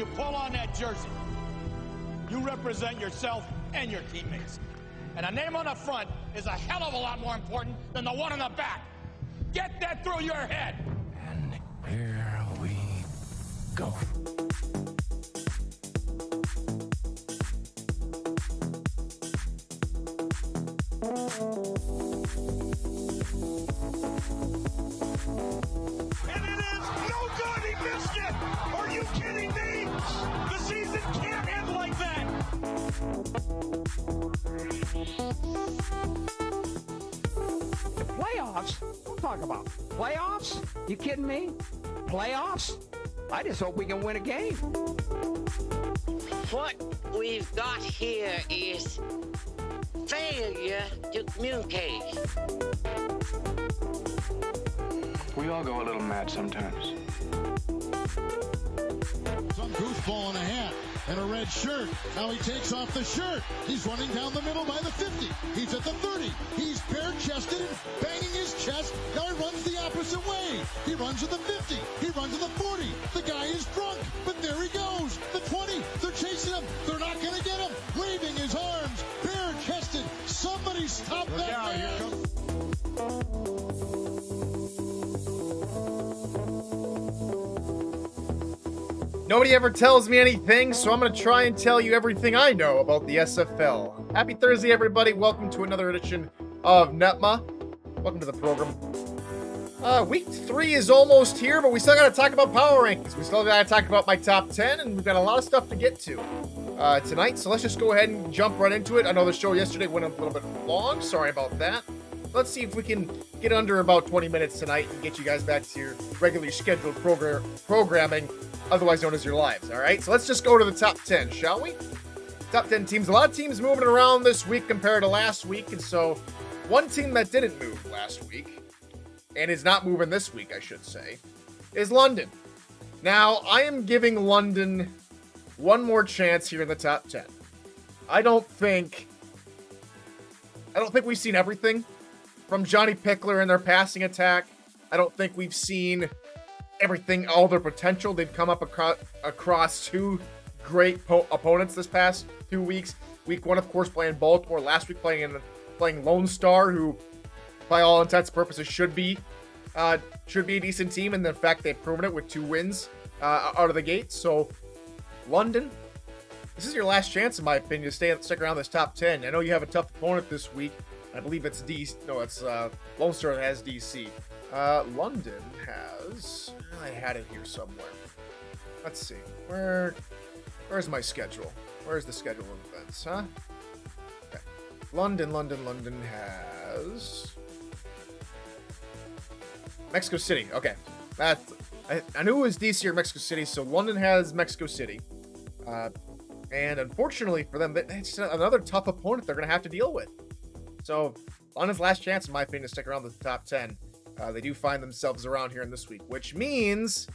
you pull on that jersey, you represent yourself and your teammates. And a name on the front is a hell of a lot more important than the one on the back. Get that through your head. And here we go. And it is no good. He missed it. Are you kidding me? The season can't end like that. The playoffs? Don't talk about playoffs. You kidding me? Playoffs? I just hope we can win a game. What we've got here is failure to communicate. We all go a little mad sometimes. Some goofball in a hat and a red shirt. Now he takes off the shirt. He's running down the middle by the 50. He's at the 30. He's bare-chested and banging his chest. Now he runs the opposite way. He runs to the 50. He runs to the 40. The guy is drunk, but there he goes. The 20. They're chasing him. They're not going to get him. Waving his arms. Bare-chested. Somebody stop that man. Nobody ever tells me anything, so I'm going to try and tell you everything I know about the SFL. Happy Thursday, everybody. Welcome to another edition of NETMA. Welcome to the program. Week 3 is almost here, but we still got to talk about power rankings. We still got to talk about my top 10, and we've got a lot of stuff to get to tonight, so let's just go ahead and jump right into it. I know the show yesterday went a little bit long. Sorry about that. Let's see if we can get under about 20 minutes tonight and get you guys back to your regularly scheduled programming, otherwise known as your lives, all right? So let's just go to the top 10, shall we? Top 10 teams. A lot of teams moving around this week compared to last week, and so one team that didn't move last week, and is not moving this week, I should say, is London. Now, I am giving London one more chance here in the top 10. I don't think we've seen everything from Johnny Pickler and their passing attack. I don't think we've seen everything, all their potential. They've come up across two great opponents this past 2 weeks. Week 1, of course, playing Baltimore. Last week playing Lone Star, who, by all intents and purposes, should be a decent team. And in fact, they've proven it with 2 wins out of the gate. So, London, this is your last chance, in my opinion, to stick around this top 10. I know you have a tough opponent this week. I believe it's Lone Star that has DC. London has... I had it here somewhere. Let's see. Where's my schedule? Where's the schedule of events, huh? Okay. London has... Mexico City. Okay. I knew it was DC or Mexico City, so London has Mexico City. And unfortunately for them, it's another tough opponent they're going to have to deal with. So, London's last chance, in my opinion, to stick around the top 10. They do find themselves around here in this week, which means,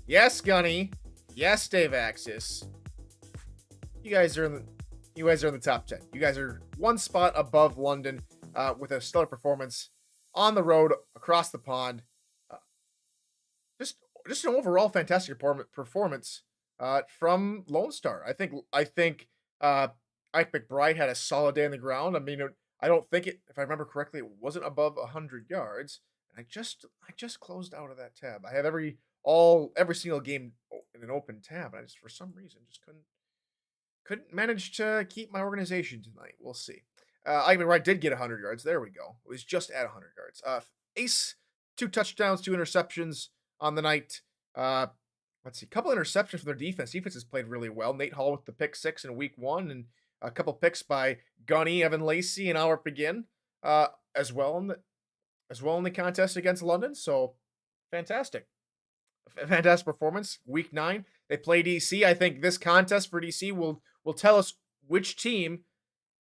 yes, Gunny, yes, Dave Axis, you guys are in the top 10. You guys are one spot above London with a stellar performance on the road across the pond. Just an overall fantastic performance from Lone Star. I think Ike McBride had a solid day on the ground. I mean, I don't think if I remember correctly, it wasn't above 100 yards. And I just closed out of that tab. I have every single game in an open tab, and I just, for some reason, just couldn't manage to keep my organization tonight. We'll see. Ike McBride did get 100 yards. There we go. It was just at 100 yards. Ace, 2 touchdowns, 2 interceptions on the night. Let's see, a couple interceptions from their defense. Defense has played really well. Nate Hall with the pick 6 in week 1, and a couple picks by Gunny, Evan Lacey, and Albert Begin as well in the contest against London. So fantastic performance. Week 9, they play DC. I think this contest for DC will tell us which team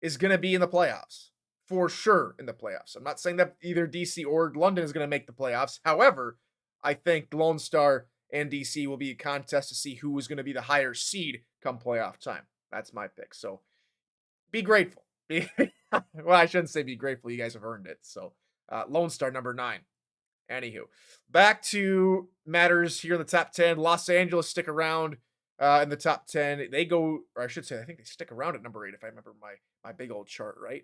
is going to be in the playoffs. For sure in the playoffs. I'm not saying that either DC or London is going to make the playoffs. However, I think Lone Star and DC will be a contest to see who is going to be the higher seed come playoff time. That's my pick. So be grateful. Well, I shouldn't say be grateful. You guys have earned it. So Lone Star number 9. Anywho, back to matters here in the top 10. Los Angeles stick around in the top 10. They go, or I should say, I think they stick around at number 8 if I remember my big old chart right.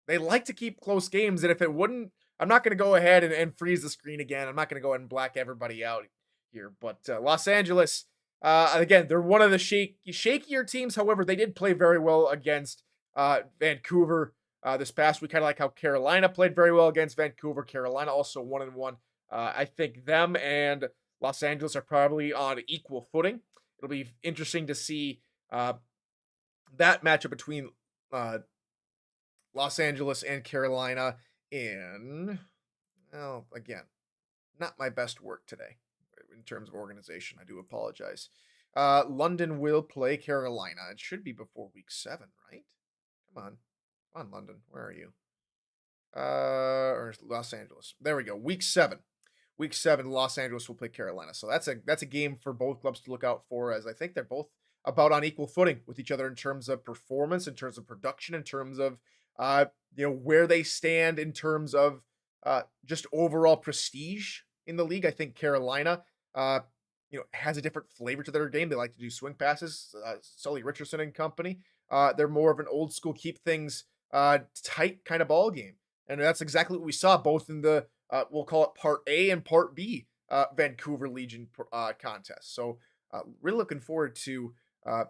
They like to keep close games, and if it wouldn't, I'm not going to go ahead and freeze the screen again. I'm not going to go ahead and black everybody out here. But Los Angeles, again, they're one of the shakier teams. However, they did play very well against Vancouver this past week. Kind of like how Carolina played very well against Vancouver. Carolina also 1-1. I think them and Los Angeles are probably on equal footing. It'll be interesting to see that matchup between Los Angeles and Carolina in, well, again, not my best work today in terms of organization. I do apologize. London will play Carolina. It should be before week 7, right? Come on, London. Where are you? Or Los Angeles. There we go. Week 7. Week 7, Los Angeles will play Carolina. So that's a game for both clubs to look out for, as I think they're both about on equal footing with each other in terms of performance, in terms of production, in terms of where they stand in terms of just overall prestige in the league. I think Carolina, has a different flavor to their game. They like to do swing passes. Sully Richardson and company. They're more of an old school, keep things tight kind of ball game, and that's exactly what we saw both in the we'll call it Part A and Part B Vancouver Legion contest. So really looking forward to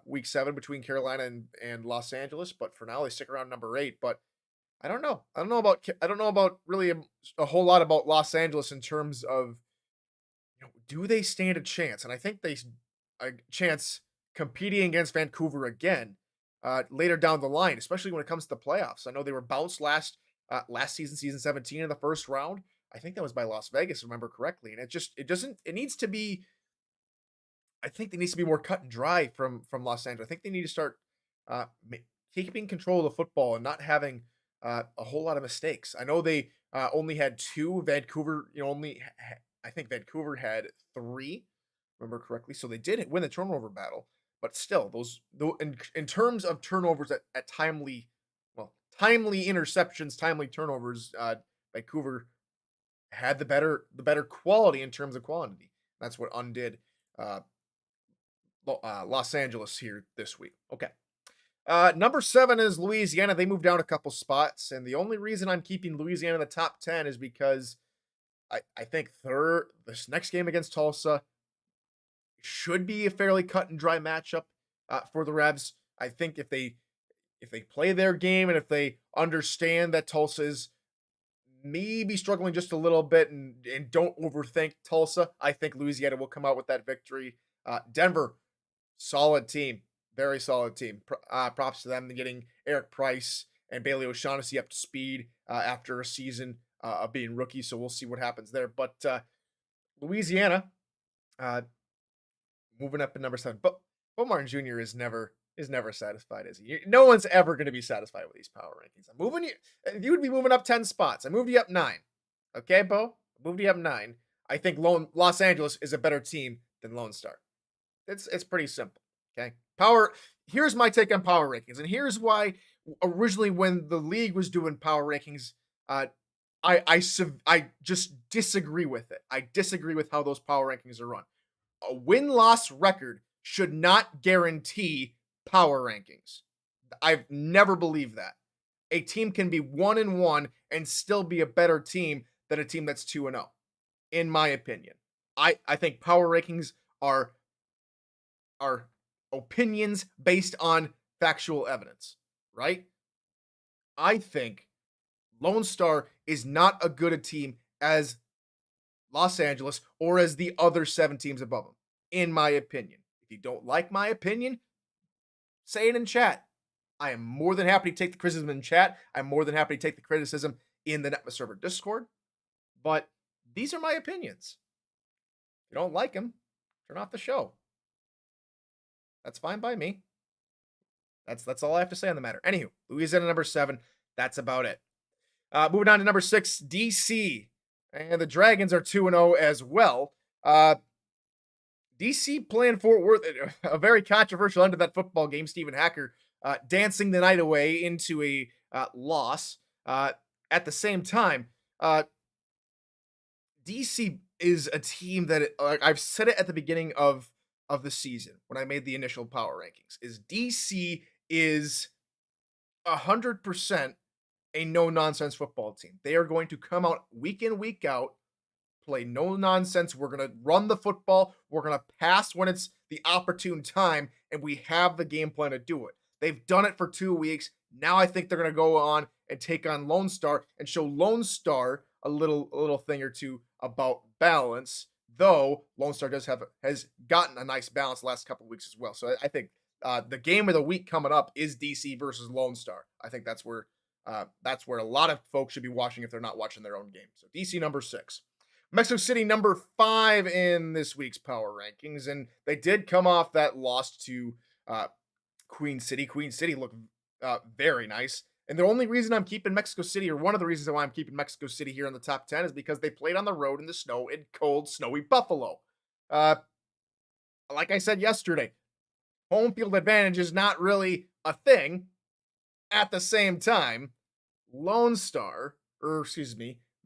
week 7 between Carolina and Los Angeles, but for now they stick around number 8. But I don't know about really a whole lot about Los Angeles in terms of, do they stand a chance? And I think they a chance competing against Vancouver again later down the line, especially when it comes to the playoffs. I know they were bounced last season, season 17, in the first round. I think that was by Las Vegas, if I remember correctly. And it needs to be. I think there needs to be more cut and dry from Los Angeles. I think they need to start keeping control of the football and not having a whole lot of mistakes. I know they only had 2. Vancouver, I think Vancouver had 3, remember correctly. So they did win the turnover battle, but still, in terms of turnovers at timely interceptions, timely turnovers, Vancouver had the better quality in terms of quantity. That's what undid Los Angeles here this week. Okay. Number 7 is Louisiana. They moved down a couple spots, and the only reason I'm keeping Louisiana in the top 10 is because I think this next game against Tulsa should be a fairly cut and dry matchup for the Revs. I think if they play their game and if they understand that Tulsa is maybe struggling just a little bit and don't overthink Tulsa, I think Louisiana will come out with that victory. Denver, solid team. Very solid team. Props to them getting Eric Price and Bailey O'Shaughnessy up to speed after a season of being rookies. So we'll see what happens there. But Louisiana moving up in number 7. But Bo Martin Jr. is never satisfied, is he? No one's ever going to be satisfied with these power rankings. I'm moving you. You would be moving up 10 spots. I moved you up 9. Okay, Bo? I moved you up 9. I think Los Angeles is a better team than Lone Star. It's pretty simple. Okay. Here's my take on power rankings, and here's why originally when the league was doing power rankings, I just disagree with it. I disagree with how those power rankings are run. A win-loss record should not guarantee power rankings. I've never believed that. A team can be 1-1 and still be a better team than a team that's 2-0, in my opinion. I think power rankings are opinions based on factual evidence, right? I think Lone Star is not as good a team as Los Angeles or as the other 7 teams above them, in my opinion. If you don't like my opinion, say it in chat. I am more than happy to take the criticism in chat. I'm more than happy to take the criticism in the NETMA server Discord. But these are my opinions. If you don't like them, turn off the show. That's fine by me. That's all I have to say on the matter. Anywho, Louisiana number 7. That's about it. Moving on to number 6, DC. And the Dragons are 2-0 as well. DC playing Fort Worth, a very controversial end of that football game. Stephen Hacker dancing the night away into a loss. At the same time, DC is a team that I've said it at the beginning of the season when I made the initial power rankings. Is DC is 100% a no nonsense football team. They are going to come out week in, week out, play no nonsense. We're going to run the football. We're going to pass when it's the opportune time, and we have the game plan to do it. They've done it for 2 weeks. Now I think they're going to go on and take on Lone Star and show Lone Star a little thing or two about balance. Though Lone Star has gotten a nice balance the last couple of weeks as well. So I think the game of the week coming up is DC versus Lone Star. I think that's where a lot of folks should be watching if they're not watching their own game. So DC number 6. Mexico City number 5 in this week's power rankings, and they did come off that loss to Queen City. Queen City looked very nice, and the only reason I'm keeping Mexico City, or one of the reasons why I'm keeping Mexico City here in the top 10, is because they played on the road in the snow in cold, snowy Buffalo. Like I said yesterday, home field advantage is not really a thing. At the same time,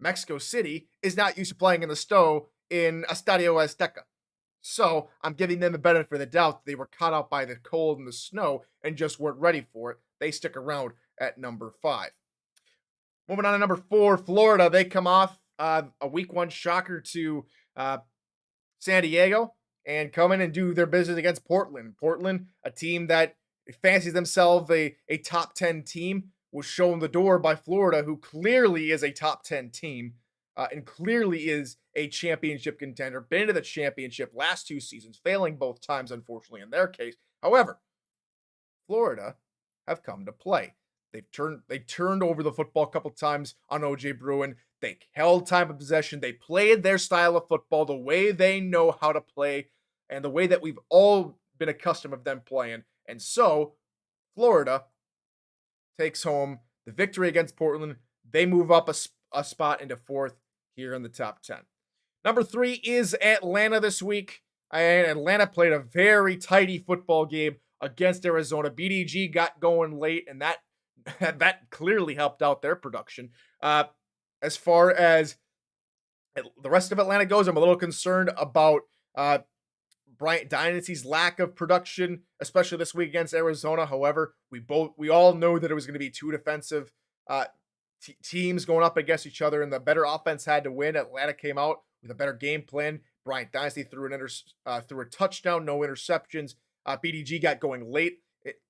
Mexico City is not used to playing in the snow in Estadio Azteca. So I'm giving them the benefit of the doubt. They were caught out by the cold and the snow and just weren't ready for it. They stick around at number 5. Moving on to number 4, Florida. They come off a week 1 shocker to San Diego and come in and do their business against Portland. Portland, a team that fancies themselves a top 10 team, was shown the door by Florida, who clearly is a top 10 team and clearly is a championship contender, been to the championship last 2 seasons, failing both times, unfortunately, in their case. However, Florida have come to play. They turned over the football a couple times on OJ Bruin. They held time of possession. They played their style of football the way they know how to play and the way that we've all been accustomed of them playing. And so, Florida takes home the victory against Portland. They move up a spot into 4th here in the top 10. Number 3 is Atlanta this week. And Atlanta played a very tidy football game against Arizona. BDG got going late, and that clearly helped out their production. As far as the rest of Atlanta goes, I'm a little concerned about Bryant Dynasty's lack of production, especially this week against Arizona. However, we all know that it was going to be 2 defensive teams going up against each other, and the better offense had to win. Atlanta came out with a better game plan. Bryant Dynasty threw a touchdown, no interceptions. BDG got going late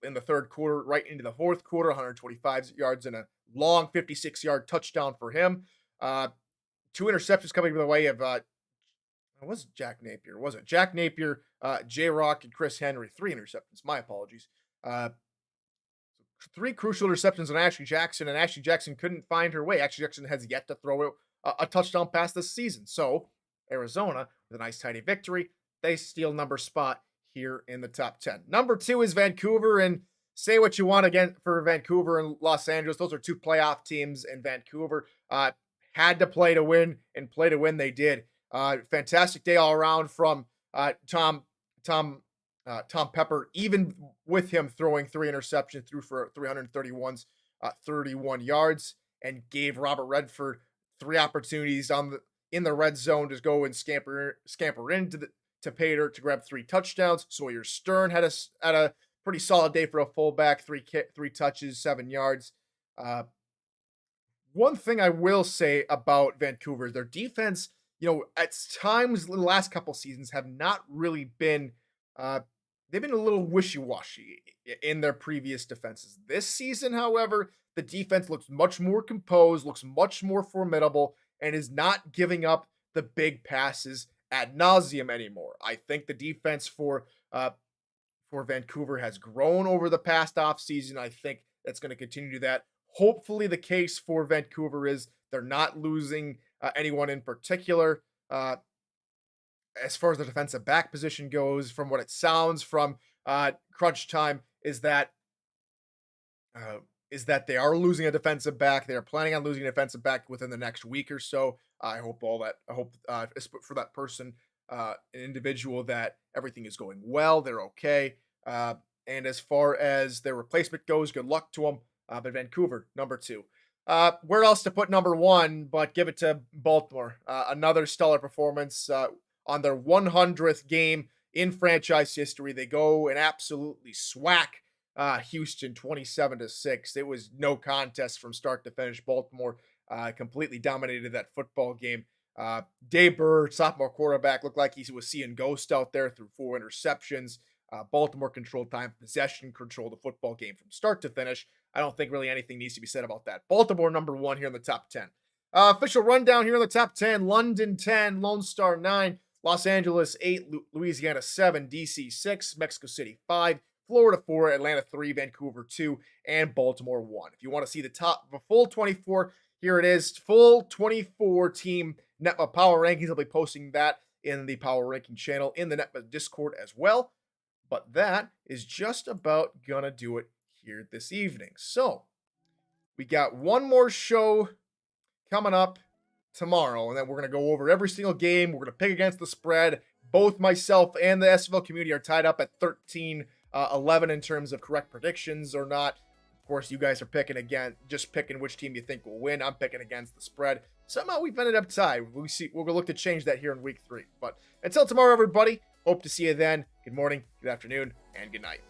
in the 3rd quarter, right into the 4th quarter, 125 yards and a long 56-yard touchdown for him. 2 interceptions coming the way of it wasn't Jack Napier, was it? Jack Napier, J-Rock, and Chris Henry. 3 interceptions. My apologies. 3 crucial interceptions on Ashley Jackson, and Ashley Jackson couldn't find her way. Ashley Jackson has yet to throw a touchdown pass this season. So, Arizona, with a nice tidy victory, they steal number spot here in the top 10. Number 2 is Vancouver, and say what you want again for Vancouver and Los Angeles. Those are 2 playoff teams, and Vancouver had to play to win, and play to win they did. Fantastic day all around from Tom Pepper, even with him throwing 3 interceptions, threw for 31 yards, and gave Robert Redford 3 opportunities in the red zone to go and scamper into to pay dirt to grab 3 touchdowns. Sawyer Stern had a pretty solid day for a fullback, 3 touches, 7 yards. One thing I will say about Vancouver, their defense, at times the last couple seasons have not really been, they've been a little wishy-washy in their previous defenses. This season, however, the defense looks much more composed, looks much more formidable, and is not giving up the big passes ad nauseum anymore. I think the defense for Vancouver has grown over the past offseason. I think that's going to continue to that. Hopefully the case for Vancouver is they're not losing anyone in particular. As far as the defensive back position goes, from what it sounds from crunch time, is that they are losing a defensive back. They are planning on losing a defensive back within the next week or so. I hope for that person, an individual, that everything is going well. They're okay. And as far as their replacement goes, good luck to them. But Vancouver, number 2. Where else to put number one but give it to Baltimore? Another stellar performance on their 100th game in franchise history. They go and absolutely swack Houston 27-6. It was no contest from start to finish. Baltimore completely dominated that football game. Dave Burr, sophomore quarterback, looked like he was seeing ghosts out there through 4 interceptions. Baltimore controlled time possession, controlled the football game from start to finish. I don't think really anything needs to be said about that. Baltimore number 1 here in the top 10. Official rundown here in the top 10. London 10, Lone Star 9, Los Angeles 8, Louisiana 7, DC 6, Mexico City 5, Florida 4, Atlanta 3, Vancouver 2, and Baltimore 1. If you want to see the full 24, here it is. Full 24 team NETMA Power Rankings. I'll be posting that in the Power Ranking channel in the NETMA Discord as well. But that is just about gonna do it here this evening. So we got one more show coming up tomorrow, and then we're gonna go over every single game. We're gonna pick against the spread. Both myself and the SFL community are tied up at 13-11 in terms of correct predictions or not. Of course, you guys are picking again, just picking which team you think will win. I'm picking against the spread. Somehow we've ended up tied. We're gonna look to change that here in week 3. But until tomorrow, everybody. Hope to see you then. Good morning, good afternoon, and good night.